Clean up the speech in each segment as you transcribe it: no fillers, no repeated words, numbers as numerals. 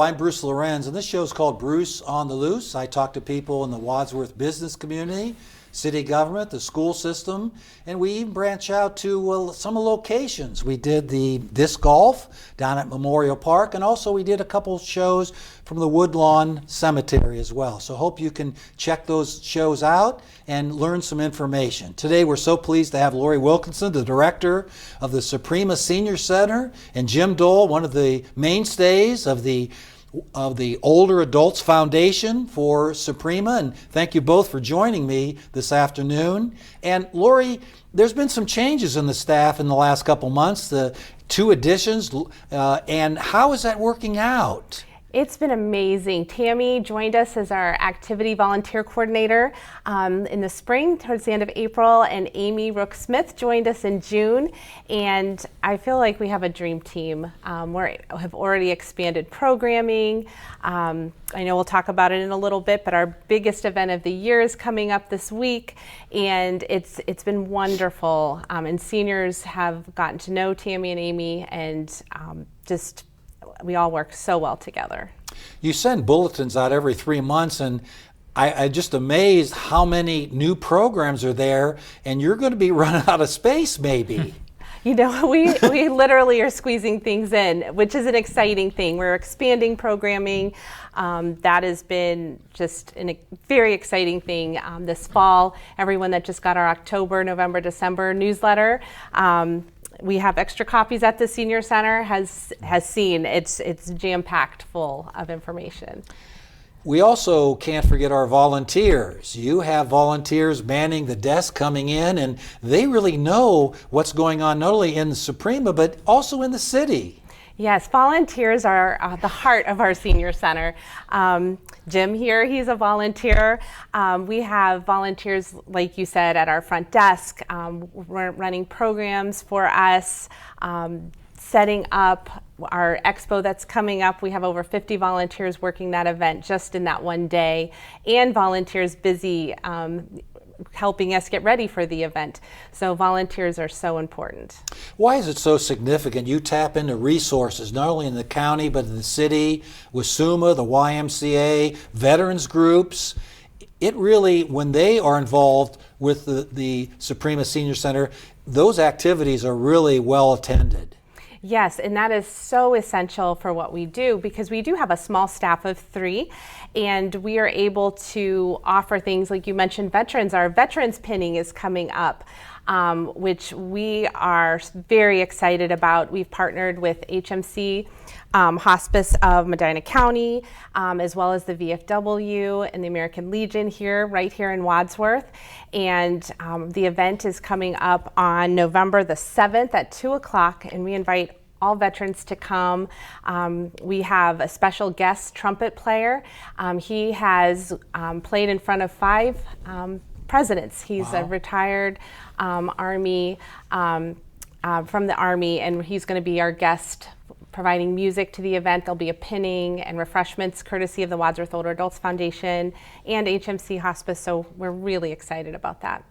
I'm Bruce Lorincz, and this show is called Bruce on the Loose. I talk to people in the Wadsworth business community, city government, the school system, and we even branch out to some locations. We did the disc golf down at Memorial Park, and also we did a couple shows from the Woodlawn Cemetery as well. So hope you can check those shows out and learn some information. Today we're so pleased to have Lori Wilkinson, the director of the Soprema Senior Center, and Jim Dole, one of the mainstays of the Older Adults Foundation for Soprema, and thank you both for joining me this afternoon. And Lori, there's been some changes in the staff in the last couple months, the 2 additions, and how is that working out? It's been amazing. Tammy joined us as our activity volunteer coordinator in the spring, towards the end of April, and Amy Rook-Smith joined us in June. And I feel like we have a dream team. We have already expanded programming. I know we'll talk about it in a little bit, but our biggest event of the year is coming up this week, and it's been wonderful. And seniors have gotten to know Tammy and Amy, and we all work so well together. You send bulletins out every 3 months, and I'm just amazed how many new programs are there, and you're going to be running out of space maybe. You know, we literally are squeezing things in, which is an exciting thing. We're expanding programming. That has been just a very exciting thing this fall. Everyone that just got our October, November, December newsletter, we have extra copies at the Senior Center, has seen. It's jam-packed full of information. We also can't forget our volunteers. You have volunteers manning the desk coming in, and they really know what's going on not only in the Soprema, but also in the city. Yes, volunteers are the heart of our Senior Center. Jim here, he's a volunteer. We have volunteers, like you said, at our front desk. We're running programs for us, setting up our expo that's coming up. We have over 50 volunteers working that event just in that one day, and volunteers busy helping us get ready for the event. So volunteers are so important. Why is it so significant? You tap into resources, not only in the county, but in the city, with SUMA, the YMCA, veterans groups. It really, when they are involved with the Soprema Senior Center, those activities are really well attended. Yes, and that is so essential for what we do, because we do have a small staff of 3, and we are able to offer things like you mentioned, veterans. Our veterans pinning is coming up, which we are very excited about. We've partnered with HMC Hospice of Medina County, as well as the VFW and the American Legion right here in Wadsworth. And the event is coming up on November the 7th at 2 o'clock, and we invite all veterans to come. We have a special guest trumpet player. He has played in front of 5 presidents. He's a retired Army, from the Army, and he's going to be our guest providing music to the event. There'll be a pinning and refreshments courtesy of the Wadsworth Older Adults Foundation and HMC Hospice, so we're really excited about that.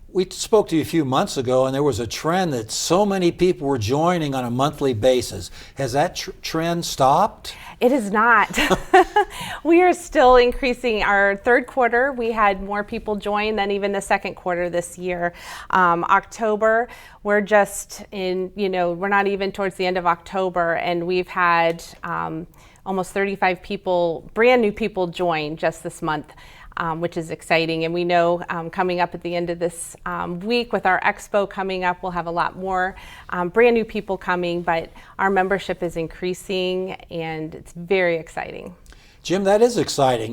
We spoke to you a few months ago, and there was a trend that so many people were joining on a monthly basis. Has that trend stopped? It is not. We are still increasing. Our third quarter, we had more people join than even the second quarter this year. October, we're just we're not even towards the end of October, and we've had almost 35 people, brand new people join just this month. Which is exciting. And we know coming up at the end of this week with our expo coming up, we'll have a lot more brand new people coming, but our membership is increasing, and it's very exciting. Jim, that is exciting.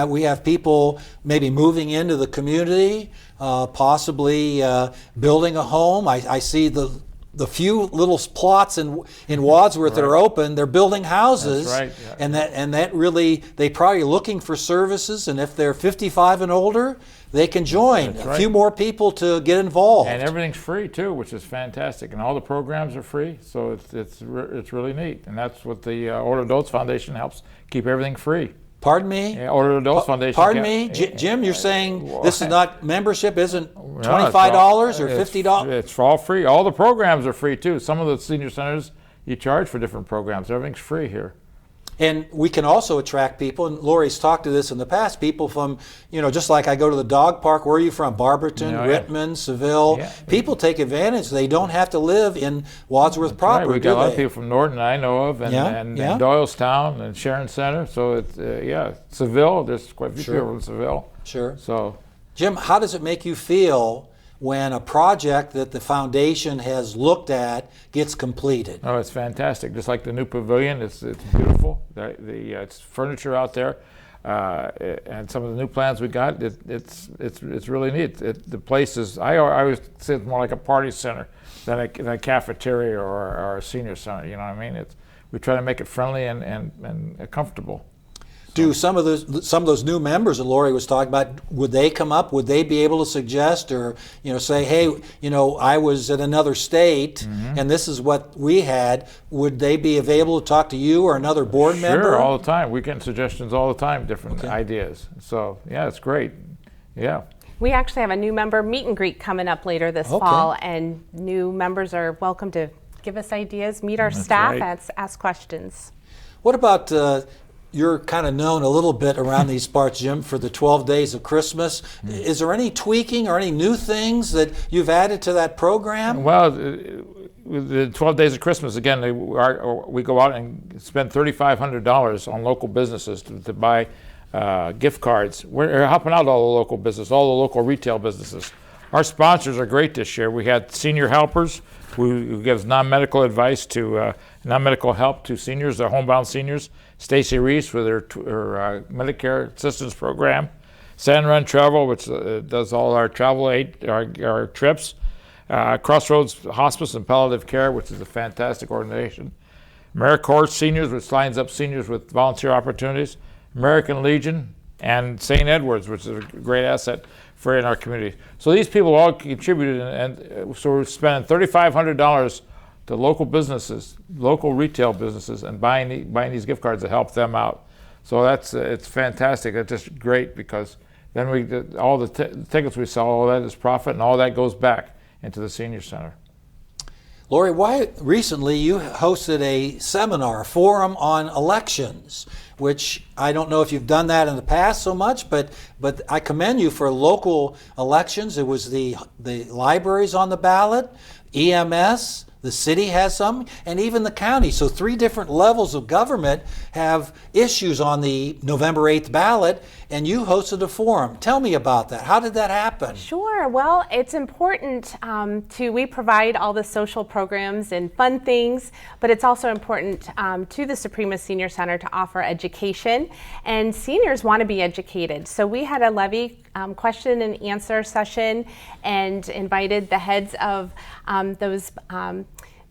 We have people maybe moving into the community, possibly building a home. I see the few little plots in Wadsworth that are open, they're building houses. That's right. Yeah. And that really, they probably looking for services, and if they're 55 and older, they can join. That's a right. few more people to get involved. And everything's free too, which is fantastic. And all the programs are free, so it's really neat. And that's what the Older Adults Foundation helps keep everything free. Pardon me? Yeah, Older Adults Foundation. Pardon me? Jim, you're saying this is not, membership isn't $25 or $50? It's all free. All the programs are free too. Some of the senior centers, you charge for different programs. Everything's free here. And we can also attract people, and Lori's talked to this in the past, people from, just like I go to the dog park, where are you from? Barberton, Oh, yeah. Rittman, Seville. Yeah. People take advantage. They don't have to live in Wadsworth proper, Right. We got a do lot they? of people from Norton I know of, and, Yeah, and yeah. Doylestown and Sharon Center. So it's Seville. There's quite a few Sure. people from Seville. Sure. So Jim, how does it make you feel when a project that the foundation has looked at gets completed? oh, it's fantastic. Just like the new pavilion, it's beautiful. It's furniture out there, and some of the new plans we got. It's really neat. The place is. I always say it's more like a party center than a cafeteria or a senior center. You know what I mean? We try to make it friendly and comfortable. Do some of those new members that Lori was talking about, would they come up? Would they be able to suggest or say, hey, I was in another state and this is what we had? Would they be available to talk to you or another board member? Sure, all the time. We get suggestions all the time, different ideas. So yeah, it's great. Yeah. We actually have a new member meet and greet coming up later this fall, and new members are welcome to give us ideas, meet our staff, right. ask questions. What about you're kind of known a little bit around these parts, Jim, for the 12 days of Christmas. Is there any tweaking or any new things that you've added to that program? Well, with the 12 days of Christmas, again, we go out and spend $3,500 on local businesses to buy gift cards. We're helping out all the local business, all the local retail businesses. Our sponsors are great this year. We had Senior Helpers, who gives non-medical advice to non-medical help to seniors, the homebound seniors. Stacy Reese with her Medicare assistance program. San Run Travel, which does all our travel aid, our trips. Crossroads Hospice and Palliative Care, which is a fantastic organization. AmeriCorps Seniors, which lines up seniors with volunteer opportunities. American Legion, and St. Edward's, which is a great asset in our community. So these people all contributed, and so we're spending $3,500 to local businesses, local retail businesses, and buying these gift cards to help them out. So it's fantastic. It's just great because then all the tickets we sell, all that is profit, and all that goes back into the senior center. Lori, why recently you hosted a seminar, a forum on elections, which I don't know if you've done that in the past so much, but I commend you for local elections. It was the libraries on the ballot, EMS, the city has some, and even the county. So 3 different levels of government have issues on the November 8th ballot, and you hosted a forum. Tell me about that. How did that happen? Sure. Well, it's important we provide all the social programs and fun things, but it's also important to the Soprema Senior Center to offer education, and seniors want to be educated. So we had a levy question and answer session and invited the heads of those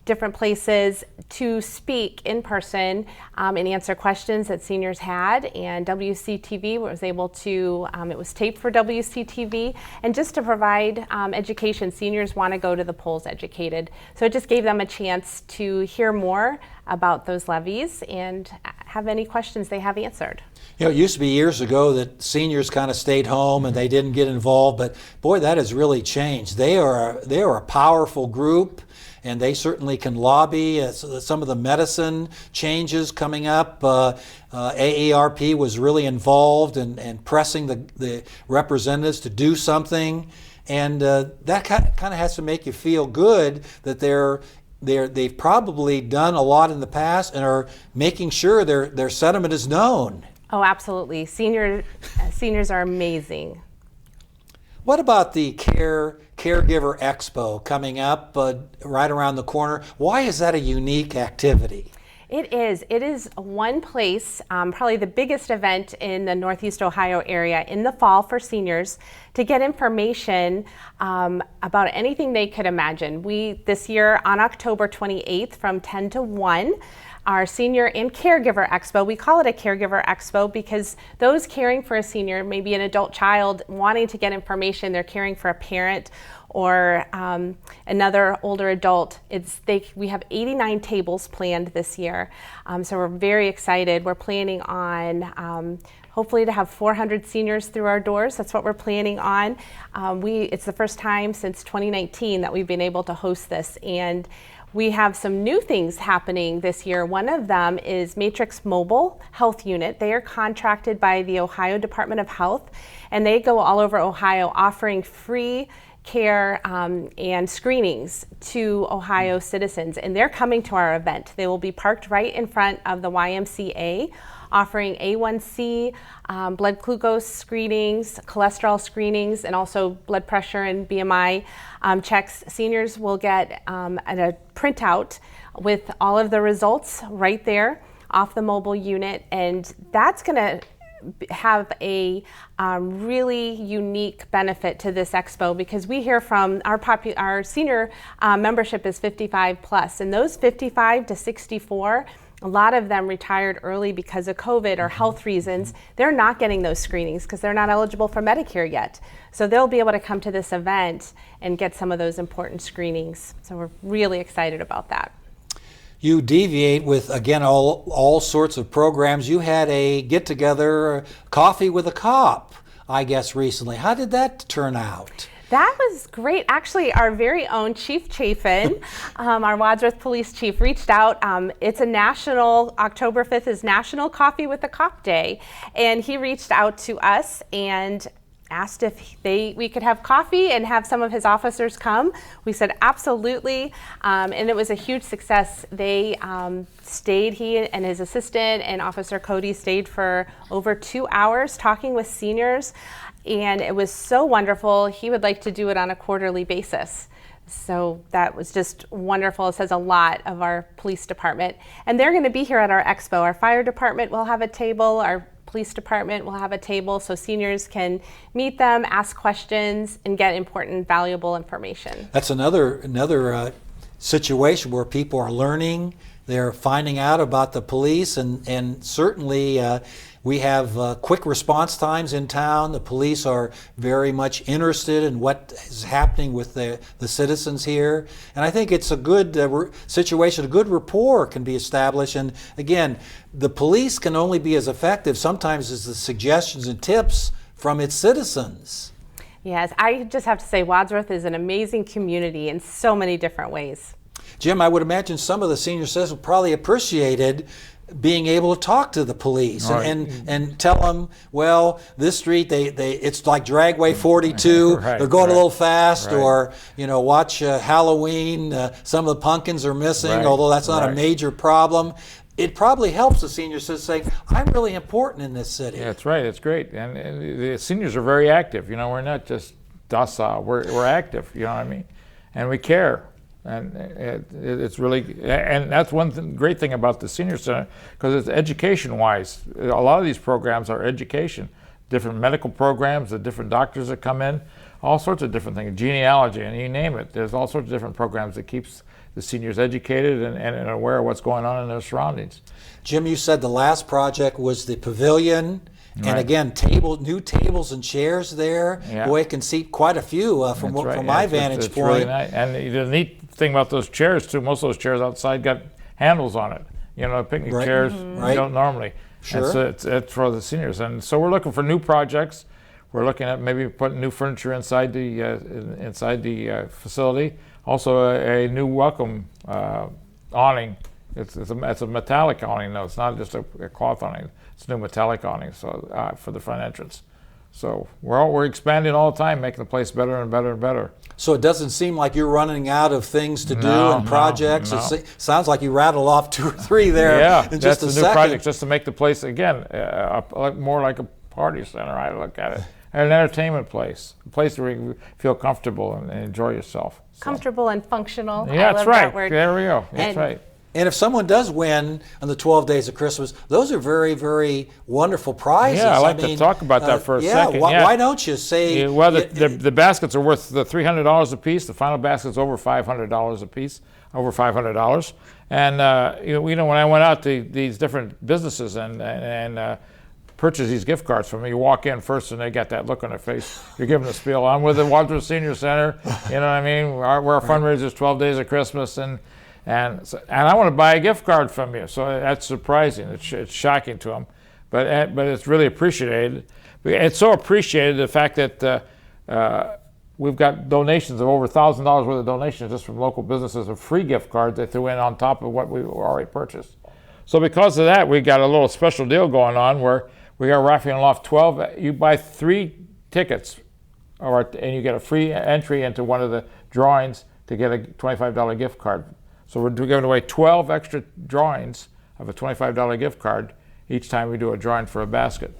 different places to speak in person and answer questions that seniors had, and WCTV was able to, it was taped for WCTV, and just to provide education. Seniors want to go to the polls educated, so it just gave them a chance to hear more about those levies and have any questions they have answered. It used to be years ago that seniors kind of stayed home and they didn't get involved, but boy, that has really changed. They are a powerful group, and they certainly can lobby. Some of the medicine changes coming up. AARP was really involved and pressing the representatives to do something, and that kind of has to make you feel good that they've probably done a lot in the past and are making sure their sentiment is known. Oh, absolutely. Seniors are amazing. What about the Caregiver Expo coming up right around the corner? Why is that a unique activity? It is. It is one place, probably the biggest event in the Northeast Ohio area in the fall for seniors to get information about anything they could imagine. This year on October 28th from 10 to 1, our Senior and Caregiver Expo. We call it a Caregiver Expo because those caring for a senior, maybe an adult child wanting to get information, they're caring for a parent or another older adult. We have 89 tables planned this year, so we're very excited. We're planning on hopefully to have 400 seniors through our doors. That's what we're planning on. It's the first time since 2019 that we've been able to host this, and We have some new things happening this year. One of them is Matrix Mobile Health Unit. They are contracted by the Ohio Department of Health, and they go all over Ohio offering free care and screenings to Ohio citizens. And they're coming to our event. They will be parked right in front of the YMCA, offering A1C, blood glucose screenings, cholesterol screenings, and also blood pressure and BMI checks. Seniors will get a printout with all of the results right there off the mobile unit, and that's going to have a really unique benefit to this expo, because we hear from our senior membership is 55 plus, and those 55 to 64, a lot of them retired early because of COVID or health reasons. They're not getting those screenings because they're not eligible for Medicare yet. So they'll be able to come to this event and get some of those important screenings. So we're really excited about that. You deviate with, again, all sorts of programs. You had a get-together, Coffee with a Cop, I guess, recently. How did that turn out? That was great. Actually, our very own Chief Chafin, our Wadsworth Police Chief, reached out. It's a national, October 5th is National Coffee with a Cop Day. And he reached out to us and asked if we could have coffee and have some of his officers come. We said absolutely, and it was a huge success. They stayed, he and his assistant and Officer Cody stayed for over 2 hours talking with seniors, and it was so wonderful. He would like to do it on a quarterly basis. So that was just wonderful. It says a lot of our police department. And they're going to be here at our expo. Our fire department will have a table, our police department will have a table, so seniors can meet them, ask questions, and get important, valuable information. That's another situation where people are learning, they're finding out about the police, and certainly we have quick response times in town. The police are very much interested in what is happening with the citizens here. And I think it's a good situation, a good rapport can be established. And again, the police can only be as effective sometimes as the suggestions and tips from its citizens. Yes, I just have to say Wadsworth is an amazing community in so many different ways. Jim, I would imagine some of the senior citizens probably appreciated being able to talk to the police and tell them, well, this street it's like Dragway 42. They're going a little fast, or watch Halloween. Some of the pumpkins are missing, although that's not a major problem. It probably helps the senior citizen say, I'm really important in this city. Yeah, that's right. It's great, and the seniors are very active. We're not just docile. We're active. You know what I mean, and we care. And it's really, and that's one great thing about the senior center, because it's education-wise. A lot of these programs are education, different medical programs, the different doctors that come in, all sorts of different things, genealogy, and you name it. There's all sorts of different programs that keeps the seniors educated and aware of what's going on in their surroundings. Jim, you said the last project was the pavilion. And again, new tables and chairs there. Yeah. Boy, it can seat quite a few from my vantage point. Really nice. And the neat thing about those chairs too, most of those chairs outside got handles on it. Picnic chairs you don't normally. Sure. And so it's for the seniors. And so we're looking for new projects. We're looking at maybe putting new furniture inside the facility. Also, a new welcome awning. It's a metallic awning though. It's not just a cloth awning. It's new metallic awning, so for the front entrance. So we're expanding all the time, making the place better and better and better. So it doesn't seem like you're running out of things to do and projects. No. It sounds like you rattled off 2 or 3 there. Yeah, in just that's a new second. project, just to make the place again more like a party center. I look at it, and an entertainment place, a place where you feel comfortable and enjoy yourself. So. Comfortable and functional. Yeah, I love that's right. That word. There we go. That's right. And if someone does win on the 12 Days of Christmas, those are very, very wonderful prizes. Yeah, I'd like to talk about that for a second. Why don't you say... Well, the baskets are worth the $300 a piece. The final basket's over $500 a piece, over $500. And, when I went out to these different businesses and purchase these gift cards from me, you walk in first and they got that look on their face. You're giving a spiel. I'm with the Wadsworth Senior Center. You know what I mean? Our fundraiser is 12 Days of Christmas. And I want to buy a gift card from you. So that's surprising. It's shocking to them, but it's really appreciated. It's so appreciated, the fact that we've got donations of over $1,000 worth of donations just from local businesses of free gift cards they threw in on top of what we already purchased. So because of that, we got a little special deal going on where we are raffling off 12. You buy 3 tickets, and you get a free entry into one of the drawings to get a $25 gift card. So we're giving away 12 extra drawings of a $25 gift card each time we do a drawing for a basket.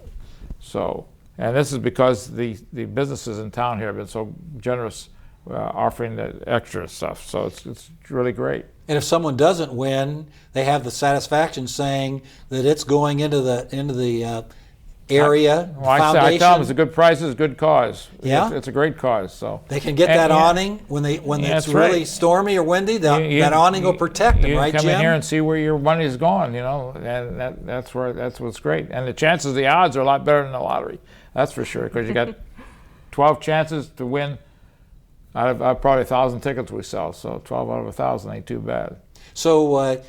So, and this is because the businesses in town here have been so generous offering the extra stuff. So it's really great. And if someone doesn't win, they have the satisfaction saying that it's going into the area Well, I foundation. tell them it's a good price, it's a good cause. Yeah? It's a great cause. So They can get that awning when it's that's really right. stormy or windy. That awning will protect them, you right, come Jim? in here and see where your money's gone, and that's what's great. And the chances, the odds are a lot better than the lottery. That's for sure, because you got 12 chances to win out of probably 1,000 tickets we sell. So 12 out of 1,000 ain't too bad. So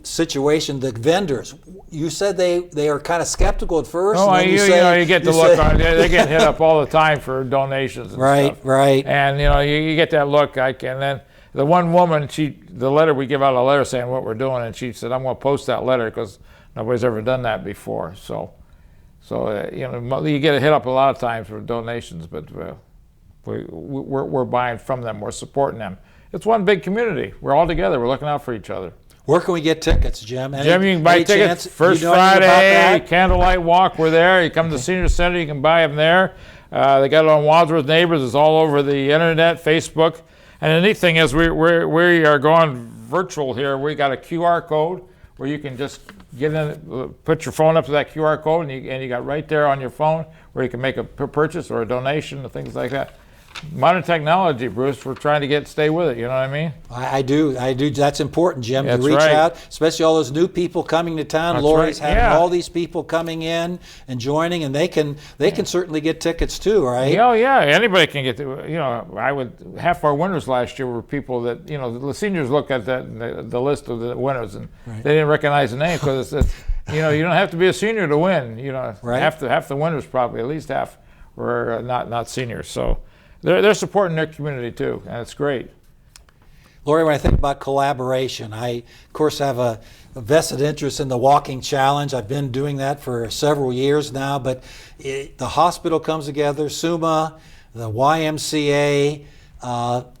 situation, the vendors, you said they are kind of skeptical at first. Oh, and then you get the look on. They get hit up all the time for donations and stuff. Right. And you get that look. And then the one woman, we give out a letter saying what we're doing, and she said, I'm going to post that letter because nobody's ever done that before. So you get hit up a lot of times for donations, but we're buying from them. We're supporting them. It's one big community. We're all together. We're looking out for each other. Where can we get tickets, Jim? You can buy tickets first Friday, Candlelight Walk. We're there. You come to the Senior Center, you can buy them there. They got it on Wadsworth Neighbors. It's all over the internet, Facebook. And the neat thing is we are going virtual here. We got a QR code where you can just get in, put your phone up to that QR code, and you got right there on your phone where you can make a purchase or a donation and things like that. Modern technology, Bruce, we're trying to stay with it, you know what I mean? I do. That's important, Jim, That's to reach right. out, especially all those new people coming to town. That's Lori's right. having Yeah. all these people coming in and joining, and they can certainly get tickets too, right? Oh yeah, anybody can get half our winners last year were people that, the seniors look at the list of the winners, and Right. they didn't recognize the name because it's you don't have to be a senior to win. Right. Half the winners, probably at least half, were not seniors. So they're supporting their community too, and it's great. Lori, when I think about collaboration, I, of course, have a vested interest in the walking challenge. I've been doing that for several years now, but the hospital comes together, SUMA, the YMCA,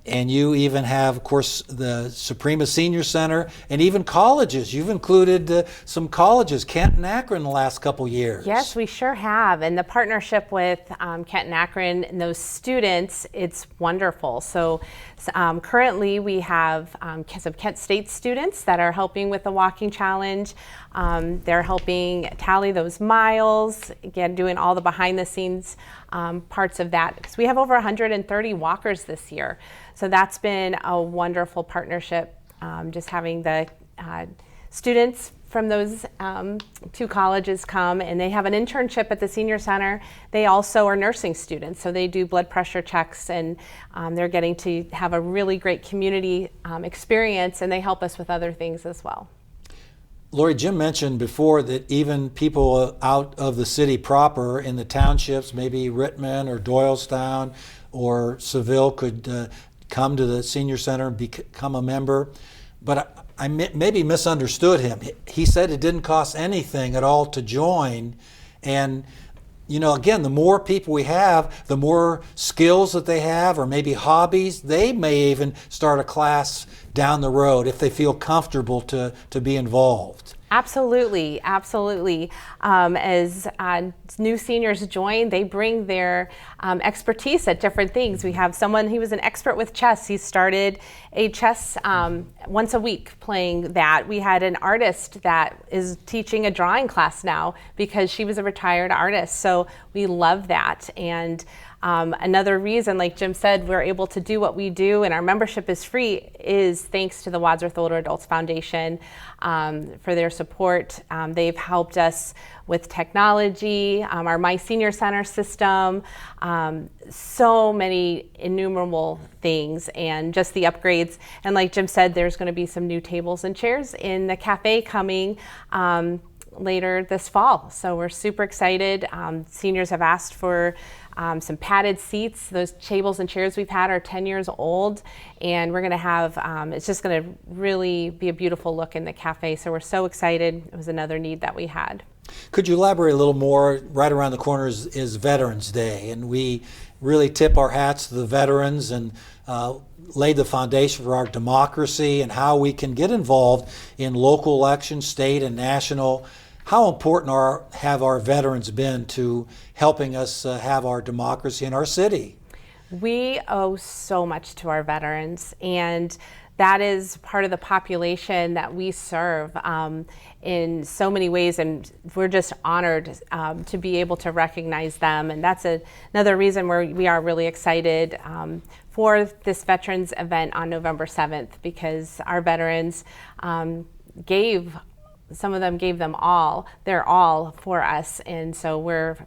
and you even have, of course, the Soprema Senior Center, and even colleges. You've included some colleges, Kent and Akron, in the last couple years. Yes, we sure have. And the partnership with Kent and Akron and those students, it's wonderful. So currently we have some Kent State students that are helping with the walking challenge. They're helping tally those miles, again, doing all the behind the scenes parts of that, because we have over 130 walkers this year. So that's been a wonderful partnership, just having the students from those 2 colleges come, and they have an internship at the Senior Center. They also are nursing students, so they do blood pressure checks, and they're getting to have a really great community experience, and they help us with other things as well. Lori, Jim mentioned before that even people out of the city proper in the townships, maybe Rittman or Doylestown or Seville, could come to the Senior Center and become a member. But I maybe misunderstood him. He said it didn't cost anything at all to join. And again, the more people we have, the more skills that they have, or maybe hobbies. They may even start a class down the road if they feel comfortable to be involved. Absolutely, absolutely. As new seniors join, they bring their expertise at different things. We have someone who was an expert with chess. He started a chess once a week playing that. We had an artist that is teaching a drawing class now because she was a retired artist. So we love that. And another reason, like Jim said, we're able to do what we do and our membership is free is thanks to the Wadsworth Older Adults Foundation for their support. They've helped us with technology, our My Senior Center system, so many innumerable things, and just the upgrades. And like Jim said, there's going to be some new tables and chairs in the cafe coming later this fall. So we're super excited. Seniors have asked for some padded seats. Those tables and chairs we've had are 10 years old, and we're going to have, it's just going to really be a beautiful look in the cafe. So we're so excited. It was another need that we had. Could you elaborate a little more? Right around the corner is Veterans Day, and we really tip our hats to the veterans and lay the foundation for our democracy and how we can get involved in local elections, state and national. How important have our veterans been to helping us have our democracy in our city? We owe so much to our veterans, and that is part of the population that we serve in so many ways, and we're just honored to be able to recognize them. And that's another reason we are really excited for this Veterans event on November 7th, because our veterans some of them gave their all for us, and so we're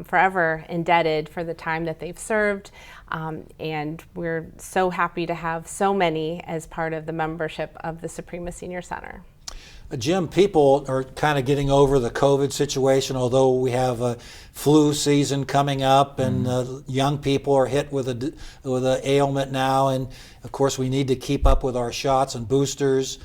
forever indebted for the time that they've served, and we're so happy to have so many as part of the membership of the Soprema Senior Center. Jim, people are kind of getting over the COVID situation, although we have a flu season coming up, and young people are hit with a ailment now, and of course we need to keep up with our shots and boosters.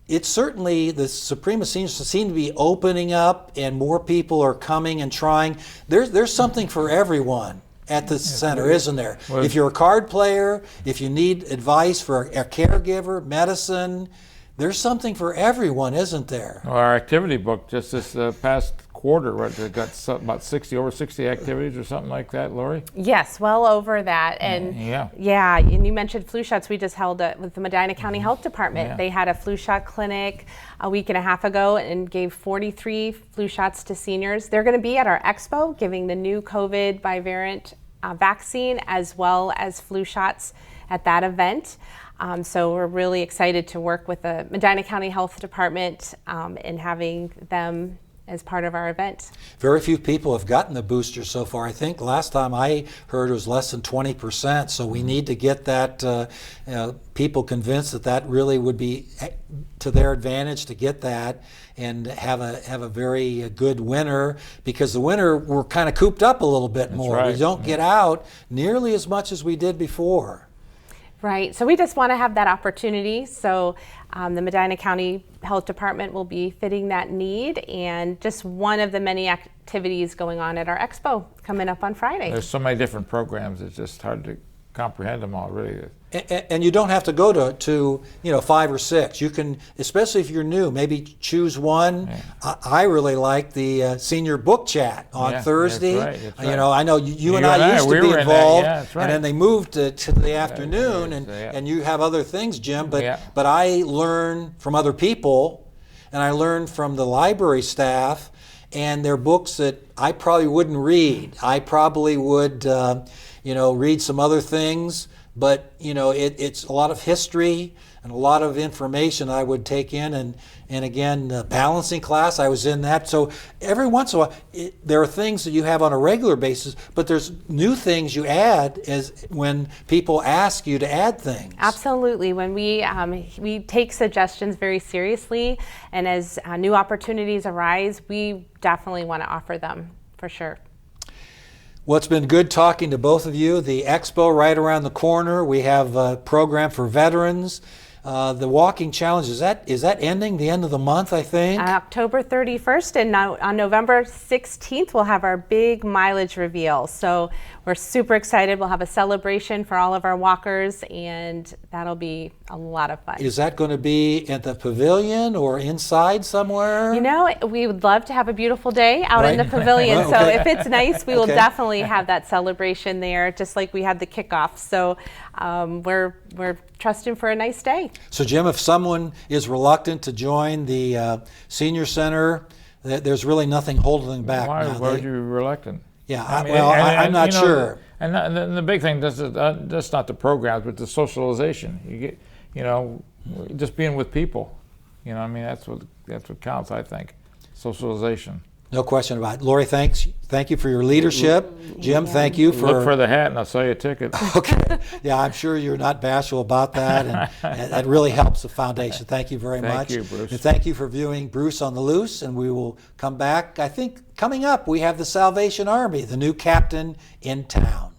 It's certainly, the Soprema seems to be opening up, and more people are coming and trying. There's something for everyone at the center, isn't there? Well, if you're a card player, if you need advice for a caregiver, medicine, there's something for everyone, isn't there? Well, our activity book just this past quarter, right, got about over 60 activities or something like that, Lori? Yes, well over that. And yeah, and you mentioned flu shots. We just held with the Medina County Health Department. Yeah. They had a flu shot clinic a week and a half ago and gave 43 flu shots to seniors. They're going to be at our expo giving the new COVID bivalent vaccine as well as flu shots at that event. So we're really excited to work with the Medina County Health Department in having them as part of our event. Very few people have gotten the booster so far. I think last time I heard it was less than 20%. So we need to get that people convinced that really would be to their advantage to get that and have a very good winter, because the winter we're kind of cooped up a little bit more. Right. We don't get out nearly as much as we did before. Right, so we just want to have that opportunity. So the Medina County Health Department will be fitting that need, and just one of the many activities going on at our expo coming up on Friday. There's so many different programs, it's just hard to comprehend them all, really. And you don't have to go to 5 or 6. You can, especially if you're new, maybe choose one. Yeah. I really like the senior book chat on Thursday. That's right. I know you and I used to be involved, that's right. and then they moved to the afternoon, and you have other things, Jim. But I learn from other people, and I learn from the library staff, and they're books that I probably wouldn't read. I probably would, read some other things. But it's a lot of history and a lot of information I would take in, and again, balancing class, I was in that. So every once in a while, there are things that you have on a regular basis, but there's new things you add as when people ask you to add things. Absolutely. When we take suggestions very seriously, and as new opportunities arise, we definitely want to offer them for sure. Well, it's been good talking to both of you. The expo right around the corner. We have a program for veterans. The walking challenge, is that ending the end of the month, I think? October 31st, and on November 16th, we'll have our big mileage reveal. So we're super excited. We'll have a celebration for all of our walkers, and that'll be a lot of fun. Is that going to be at the pavilion or inside somewhere? We would love to have a beautiful day out in the pavilion. Okay. So if it's nice, we will definitely have that celebration there, just like we had the kickoff. So we're trusting for a nice day. So Jim, if someone is reluctant to join the senior center, there's really nothing holding them back. Why would you be reluctant? Yeah, I'm not sure. And the big thing, that's not the programs, but the socialization. You get, just being with people. That's what counts, I think. Socialization. No question about it. Lori, thank you for your leadership. Jim, thank you for... Look for the hat and I'll sell you a ticket. Okay. Yeah, I'm sure you're not bashful about that, and that really helps the foundation. Thank you very much. Thank you, Bruce. And thank you for viewing Bruce on the Loose, and we will come back. I think coming up, we have the Salvation Army, the new captain in town.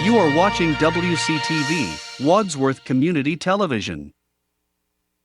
You are watching WCTV, Wadsworth Community Television.